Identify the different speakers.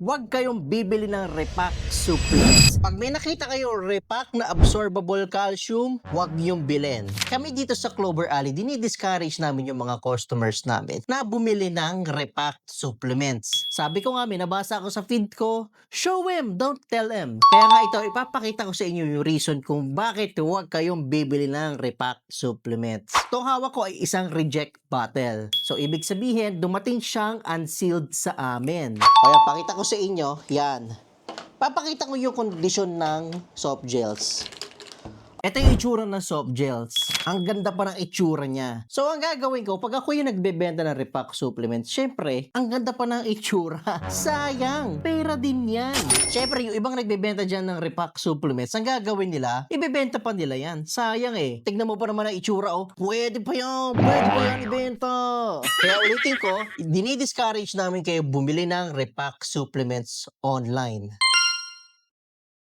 Speaker 1: Huwag kayong bibili ng repack supplements. Pag may nakita kayo repack na absorbable calcium, huwag niyong bilhin. Kami dito sa Clover Alley, dinidiscourage namin yung mga customers namin na bumili ng repack supplements. Sabi ko nga, may nabasa ako sa feed ko, show him, don't tell him. Kaya nga ito, ipapakita ko sa inyo yung reason kung bakit huwag kayong bibili ng repack supplements. Itong hawak ko ay isang reject bottle. So, ibig sabihin, dumating siyang unsealed sa amin. Kaya pakita ko sa inyo, yan. Papakita ko yung kondisyon ng soft gels. Ito yung itsura ng soft gels. Ang ganda pa ng itsura niya. So, ang gagawin ko, pag ako yung nagbebenta ng repack supplements, syempre, ang ganda pa ng itsura. Sayang, pera din yan. Syempre, yung ibang nagbebenta dyan ng repack supplements, ang gagawin nila, ibebenta pa nila yan. Sayang eh. Tignan mo pa naman ang itsura, oh. Pwede pa yan ibenta. Kaya ulitin ko, dinidiscourage namin kayo bumili ng repack supplements online.